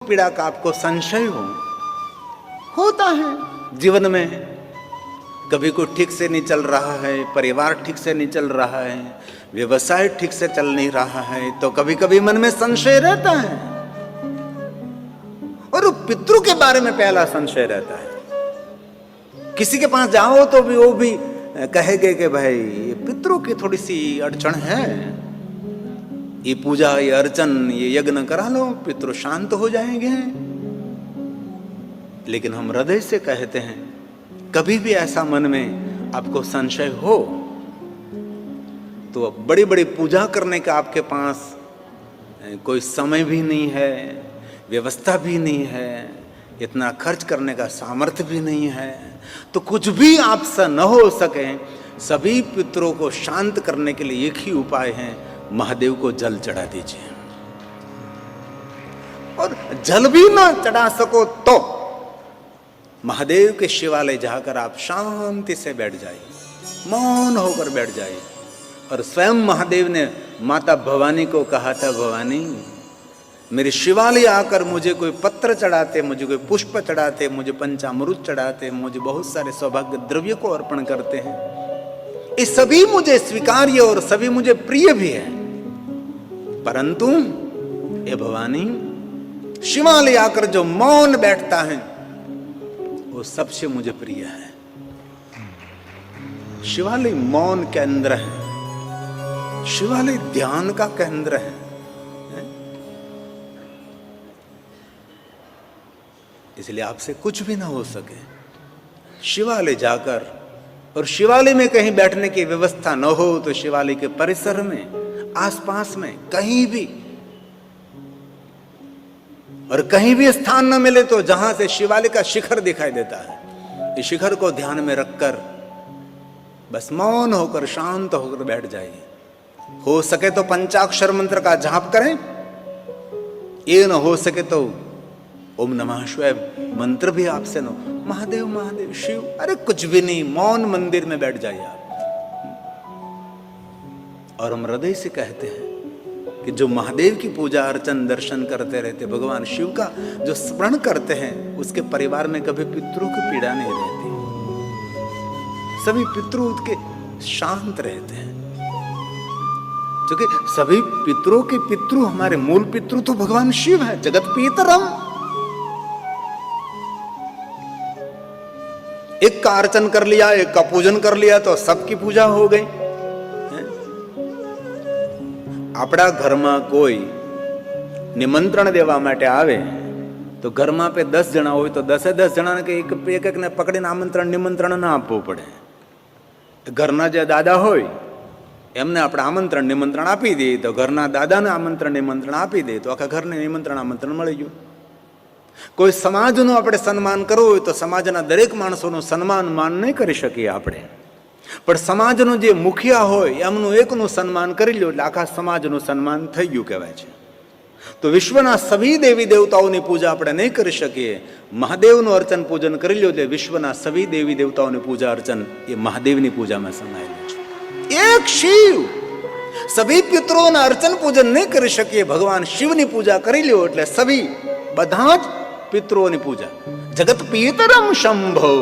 पीड़ा का आपको संशय होता है जीवन में, कभी कोई ठीक से नहीं चल रहा है, परिवार ठीक से नहीं चल रहा है, व्यवसाय ठीक से चल नहीं रहा है, तो कभी कभी मन में संशय रहता है। और पितृ के बारे में पहला संशय रहता है। किसी के पास जाओ तो भी वो भी कहेंगे कि भाई ये पितरों की थोड़ी सी अड़चन है, ये पूजा, ये अर्चन, ये यज्ञ करा लो, पितृ शांत हो जाएंगे। लेकिन हम हृदय से कहते हैं, कभी भी ऐसा मन में आपको संशय हो तो बड़ी बड़ी पूजा करने का आपके पास कोई समय भी नहीं है, व्यवस्था भी नहीं है, इतना खर्च करने का सामर्थ्य भी नहीं है, तो कुछ भी आपसे न हो सके, सभी पितरों को शांत करने के लिए एक ही उपाय है, महादेव को जल चढ़ा दीजिए। और जल भी ना चढ़ा सको तो महादेव के शिवालय जाकर आप शांति से बैठ जाइए, मौन होकर बैठ जाइए। और स्वयं महादेव ने माता भवानी को कहा था, भवानी मेरे शिवालय आकर मुझे कोई पत्र चढ़ाते, मुझे कोई पुष्प चढ़ाते, मुझे पंचामृत चढ़ाते, मुझे बहुत सारे सौभाग्य द्रव्य को अर्पण करते हैं, ये सभी मुझे स्वीकार्य और सभी मुझे प्रिय भी है, परंतु ये भवानी शिवालय आकर जो मौन बैठता है वो सबसे मुझे प्रिय है। शिवालय मौन केंद्र है, शिवालय ध्यान का केंद्र है। इसलिए आपसे कुछ भी ना हो सके, शिवालय जाकर, और शिवालय में कहीं बैठने की व्यवस्था न हो तो शिवालय के परिसर में, आसपास में कहीं भी, और कहीं भी स्थान न मिले तो जहां से शिवालय का शिखर दिखाई देता है, इस शिखर को ध्यान में रखकर बस मौन होकर शांत होकर बैठ जाइए। हो सके तो पंचाक्षर मंत्र का जाप करें, ये न हो सके तो ओम नमः शिवाय मंत्र भी आपसे नो, महादेव महादेव शिव, अरे कुछ भी नहीं, मौन मंदिर में बैठ जाइए आप। और हम हृदय से कहते हैं कि जो महादेव की पूजा अर्चन दर्शन करते रहते, भगवान शिव का जो स्मरण करते हैं, उसके परिवार में कभी पितरों की पीड़ा नहीं रहती, सभी पितृ के शांत रहते हैं। क्योंकि सभी पितरों के पितृ, हमारे मूल पितृ तो भगवान शिव है, जगत पितरम। एक का अर्चन कर लिया, एक का पूजन कर लिया तो सबकी पूजा हो गई। આપણા ઘરમાં કોઈ નિમંત્રણ દેવા માટે આવે તો ઘરમાં पे 10 જણા હોય તો 10 જણાને કે એક એકને પકડીને આમંત્રણ નિમંત્રણ ના આપવું પડે। ઘરના જે દાદા હોય એમને આપણે આમંત્રણ નિમંત્રણ આપી દઈએ તો ઘરના દાદાને આમંત્રણ નિમંત્રણ આપી દઈએ તો આખા ઘરને નિમંત્રણ આમંત્રણ મળી ગયું। કોઈ સમાજનું આપણે સન્માન કરવું હોય તો સમાજના દરેક માણસોનું સન્માન માન નહીં કરી શકીએ આપણે, પણ સમાજનું જે મુખિયા હોય એમનું એકનું સન્માન કરી લો એટલે આખા સમાજનું સન્માન થઈ ગયું કહેવાય છે। તો વિશ્વના સभी દેવી દેવતાઓની પૂજા આપણે નહીં કરી શકીએ, મહાદેવનું અર્ચન પૂજન કરી લો એટલે વિશ્વના સभी દેવી દેવતાઓની પૂજા अर्चन એ મહાદેવની પૂજામાં સમાયેલું છે। એક શિવ, સभी પિતરોના અર્ચન પૂજન નહીં કરી શકીએ, ભગવાન શિવની પૂજા કરી લો એટલે સभी બધા જ પિતરોની પૂજા। જગત પિતરમ શંભો,